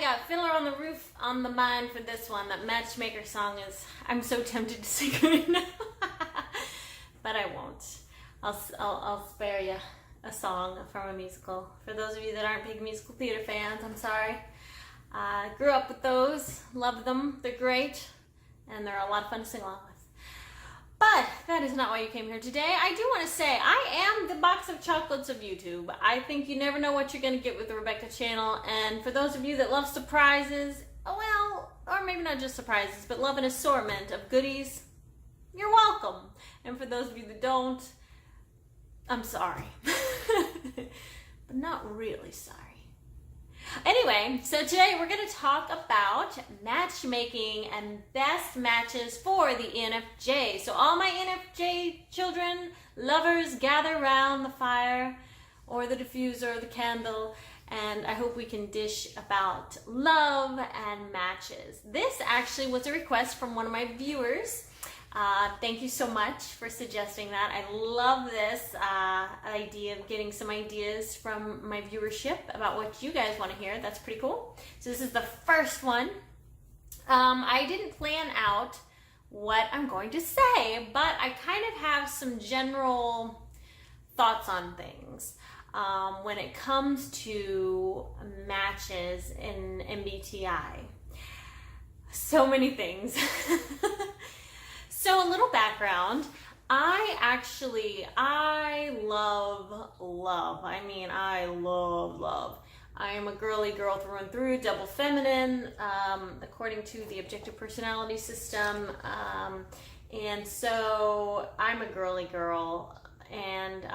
got Fiddler on the Roof on the mind for this one. That Matchmaker song is, I'm so tempted to sing right now. But I won't. I'll spare you a song from a musical. For those of you that aren't big musical theater fans, I'm sorry. Grew up with those, love them, they're great, and they're a lot of fun to sing along with. But that is not why you came here today. I do want to say, I am the box of chocolates of YouTube. I think you never know what you're going to get with the Rebecca channel, and for those of you that love surprises, well, or maybe not just surprises, but love an assortment of goodies, you're welcome. And for those of you that don't, I'm sorry. But not really sorry. Anyway, so today we're going to talk about matchmaking and best matches for the ENFJ. So all my ENFJ children, lovers, gather around the fire or the diffuser or the candle, and I hope we can dish about love and matches. This actually was a request from one of my viewers. Thank you so much for suggesting that. I love this idea of getting some ideas from my viewership about what you guys want to hear. That's pretty cool. So this is the first one. I didn't plan out what I'm going to say, but I kind of have some general thoughts on things when it comes to matches in MBTI. So many things. So a little background, I love, I mean, I love. I am a girly girl through and through, double feminine, according to the objective personality system. And so I'm a girly girl. And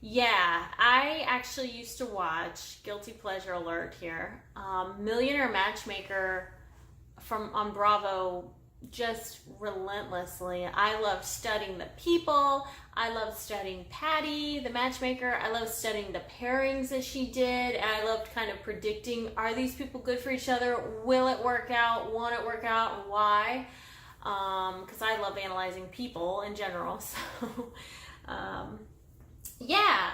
yeah, I actually used to watch, guilty pleasure alert here, Millionaire Matchmaker on Bravo, just relentlessly. I loved studying the people. I loved studying Patty, the matchmaker. I loved studying the pairings that she did. And I loved kind of predicting, are these people good for each other? Will it work out? Won't it work out? And why? Because I love analyzing people in general. So, yeah.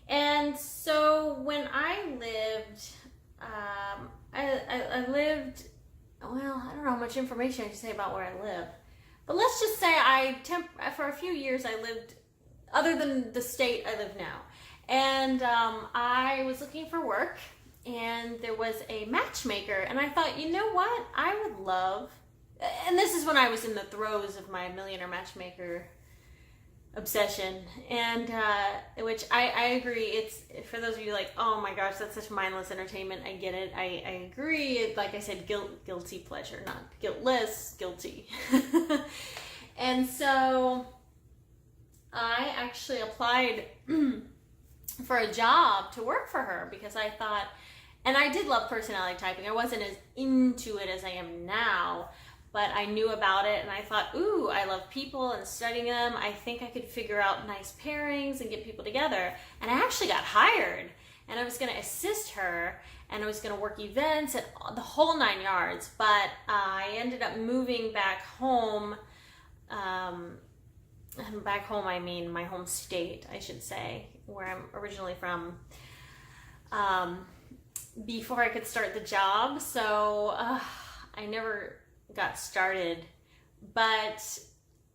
And so when I lived, I lived, well, I don't know how much information I can say about where I live, but let's just say for a few years I lived other than the state I live now, and I was looking for work, and there was a matchmaker, and I thought, you know what, I would love, and this is when I was in the throes of my Millionaire Matchmaker obsession, and which I agree, it's, for those of you like, oh my gosh, that's such mindless entertainment, I get it, I agree, like I said, guilty pleasure, not guiltless, guilty. And so I actually applied for a job to work for her because I thought, and I did love personality typing, I wasn't as into it as I am now, but I knew about it, and I thought, ooh, I love people and studying them. I think I could figure out nice pairings and get people together. And I actually got hired, and I was going to assist her, and I was going to work events and the whole 9 yards. But I ended up moving back home. And back home, I mean my home state, I should say, where I'm originally from, before I could start the job. So I never got started, but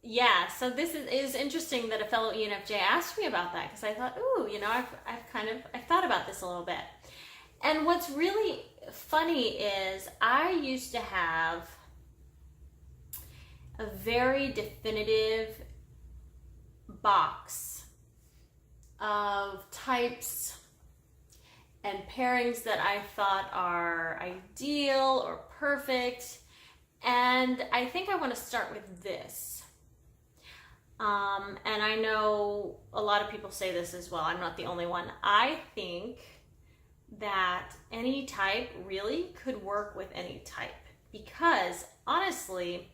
yeah, so this is interesting that a fellow ENFJ asked me about that, because I thought, ooh, you know, I've thought about this a little bit. And what's really funny is I used to have a very definitive box of types and pairings that I thought are ideal or perfect. And I think I want to start with this. And I know a lot of people say this as well. I'm not the only one. I think that any type really could work with any type, because honestly,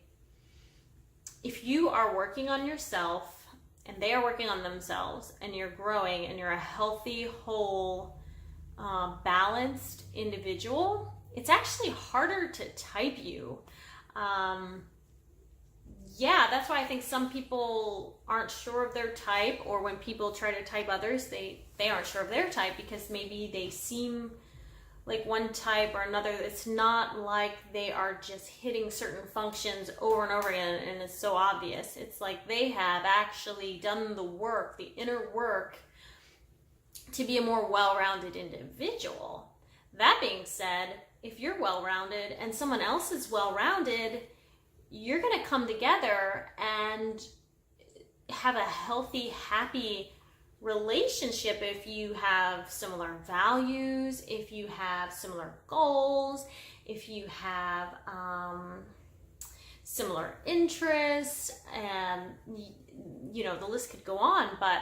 if you are working on yourself and they are working on themselves, and you're growing and you're a healthy, whole, balanced individual, it's actually harder to type you. Yeah, that's why I think some people aren't sure of their type, or when people try to type others, they aren't sure of their type because maybe they seem like one type or another. It's not like they are just hitting certain functions over and over again and it's so obvious. It's like they have actually done the work, the inner work, to be a more well-rounded individual. That being said, if you're well-rounded and someone else is well-rounded, you're going to come together and have a healthy, happy relationship if you have similar values, if you have similar goals, if you have similar interests, and you know, the list could go on. But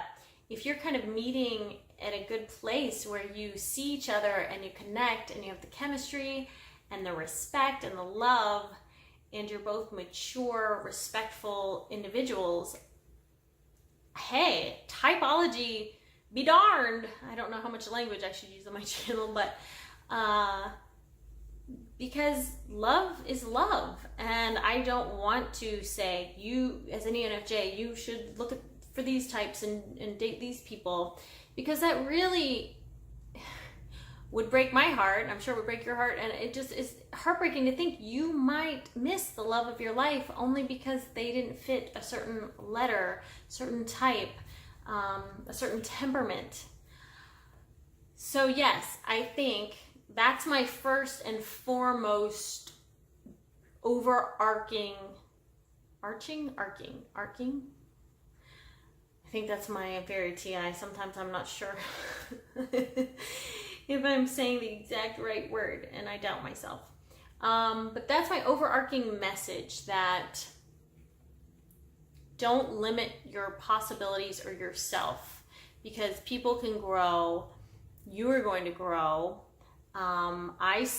if you're kind of meeting at a good place where you see each other and you connect and you have the chemistry and the respect and the love, and you're both mature, respectful individuals, hey, typology be darned. I don't know how much language I should use on my channel, but because love is love. And I don't want to say, you as an ENFJ, you should look for these types and date these people, because that really would break my heart. I'm sure it would break your heart, and it just is heartbreaking to think you might miss the love of your life only because they didn't fit a certain letter, certain type, a certain temperament. So yes, I think that's my first and foremost overarching, arcing? I think that's my very TI. Sometimes I'm not sure if I'm saying the exact right word, and I doubt myself. But that's my overarching message, that don't limit your possibilities or yourself, because people can grow. You are going to grow. I've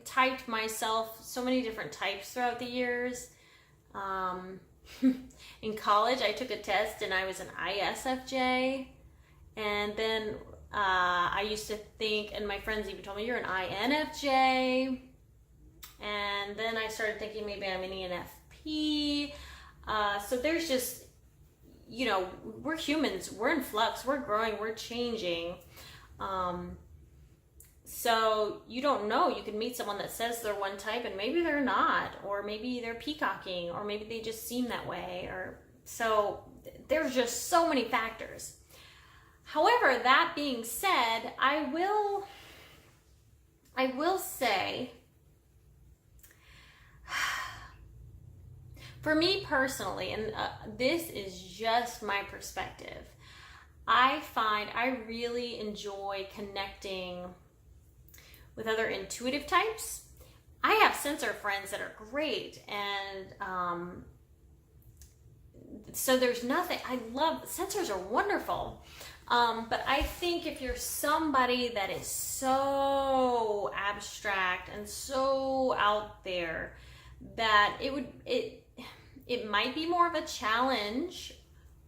typed myself so many different types throughout the years. In college, I took a test and I was an ISFJ. And then I used to think, and my friends even told me, you're an INFJ. And then I started thinking maybe I'm an ENFP. So there's just, you know, we're humans, we're in flux, we're growing, we're changing. So you don't know, you can meet someone that says they're one type and maybe they're not, or maybe they're peacocking, or maybe they just seem that way. Or so there's just so many factors. However, that being said, I will say, for me personally, and this is just my perspective, I find I really enjoy connecting with other intuitive types. I have sensor friends that are great, and so there's nothing, I love, sensors are wonderful. But I think if you're somebody that is so abstract and so out there, that it might be more of a challenge,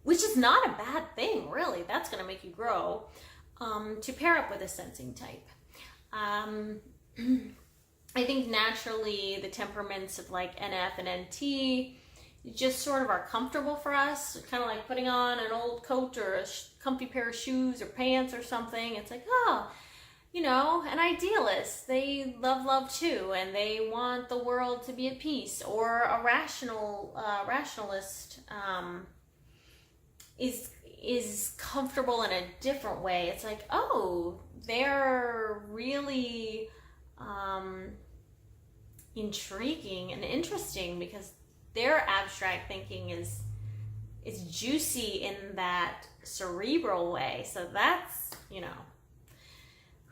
which is not a bad thing, really. That's going to make you grow, to pair up with a sensing type. I think naturally the temperaments of like NF and NT just sort of are comfortable for us, kind of like putting on an old coat or a comfy pair of shoes or pants or something. It's like, oh, you know, an idealist. They love love too, and they want the world to be at peace. Or a rationalist is comfortable in a different way. It's like, oh, they're really intriguing and interesting because their abstract thinking is juicy in that cerebral way. So that's, you know,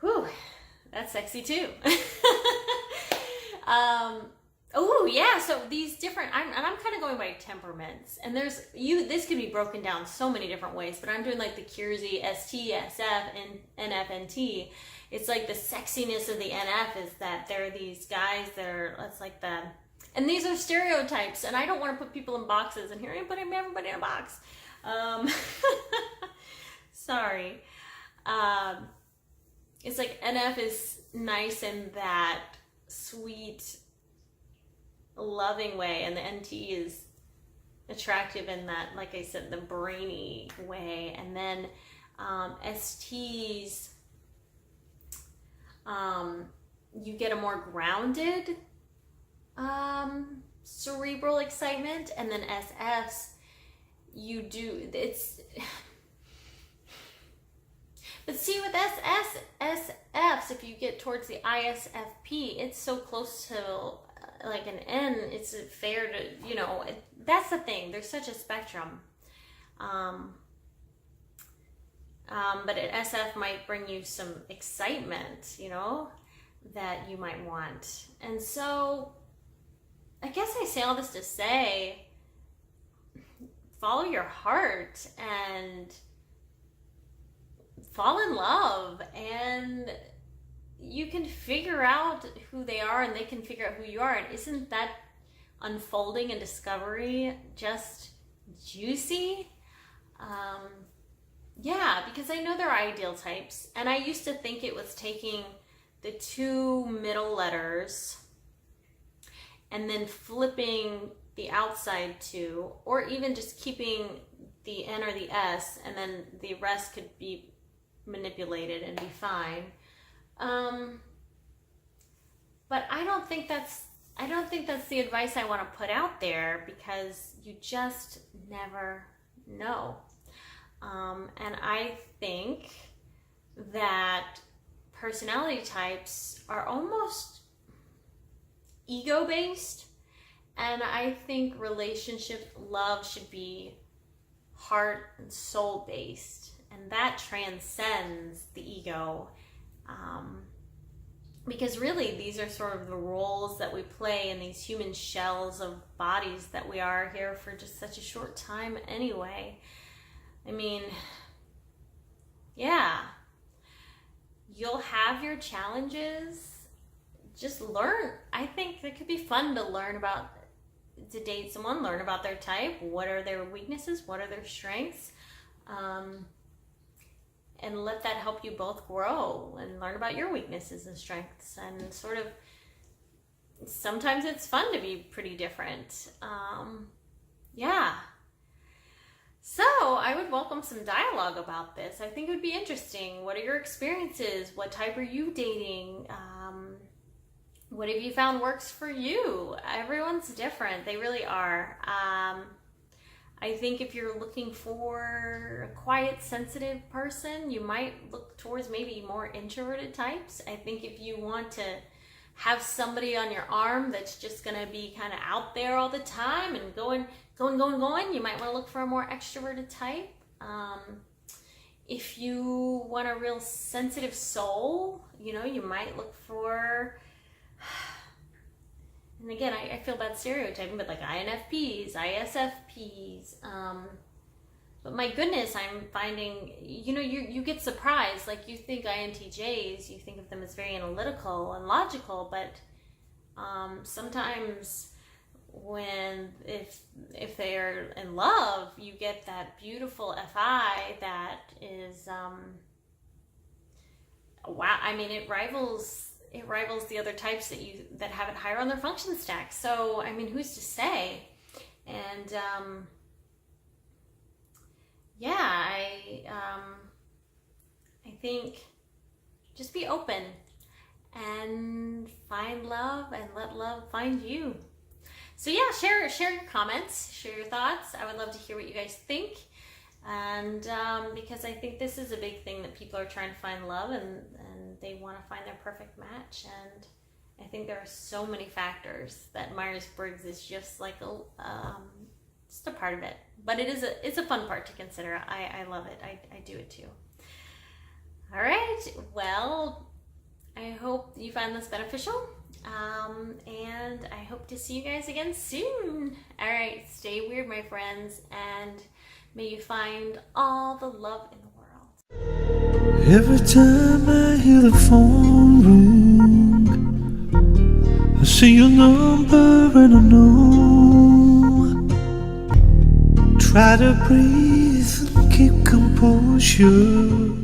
whew, that's sexy too. Oh yeah, so these different, I'm kind of going by temperaments, and this could be broken down so many different ways, but I'm doing like the Kiersey ST, SF, and NF, NT. It's like the sexiness of the NF is that there are these guys that are, it's like and these are stereotypes, and I don't want to put people in boxes, and here I am putting everybody in a box. Sorry. It's like NF is nice in that sweet, loving way, and the NT is attractive in that, like I said, the brainy way. And then STs You get a more grounded cerebral excitement, and then SFs, you do, it's, but see with SFs, if you get towards the ISFP, it's so close to like an N, it's fair to, you know, that's the thing, there's such a spectrum. But an SF might bring you some excitement, you know, that you might want. And so I guess I say all this to say, follow your heart and fall in love, and you can figure out who they are and they can figure out who you are. And isn't that unfolding and discovery just juicy? Yeah, because I know there are ideal types, and I used to think it was taking the 2 middle letters and then flipping the outside 2, or even just keeping the N or the S, and then the rest could be manipulated and be fine. But I don't think that's the advice I want to put out there, because you just never know. And I think that personality types are almost ego-based, and I think relationship love should be heart and soul-based, and that transcends the ego. Because really these are sort of the roles that we play in these human shells of bodies that we are here for just such a short time anyway. I mean, yeah, you'll have your challenges. Just learn. I think it could be fun to date someone, learn about their type. What are their weaknesses? What are their strengths? And let that help you both grow and learn about your weaknesses and strengths. And sort of, sometimes it's fun to be pretty different. Yeah. So I would welcome some dialogue about this. I think it would be interesting. What are your experiences? What type are you dating? What have you found works for you? Everyone's different. They really are. I think if you're looking for a quiet, sensitive person, you might look towards maybe more introverted types. I think if you want to have somebody on your arm that's just going to be kind of out there all the time and going, you might want to look for a more extroverted type. If you want a real sensitive soul, you know, you might look for, and again, I feel bad stereotyping, but like INFPs, ISFPs, but my goodness, I'm finding, you know, you get surprised. Like, you think INTJs, you think of them as very analytical and logical, but sometimes if they're in love, you get that beautiful FI that is, wow, I mean, it rivals the other types that have it higher on their function stack. So, I mean, who's to say? And yeah, I think just be open and find love and let love find you. So yeah, share your comments, share your thoughts. I would love to hear what you guys think. And because I think this is a big thing, that people are trying to find love and they want to find their perfect match. And I think there are so many factors that Myers-Briggs is just like just a part of it. But it's a fun part to consider. I love it. I do it too. All right. Well, I hope you find this beneficial. And I hope to see you guys again soon. All right. Stay weird, my friends, and may you find all the love in the world. Every time I hear the phone ring, I see your number and I know. Try to breathe and keep composure.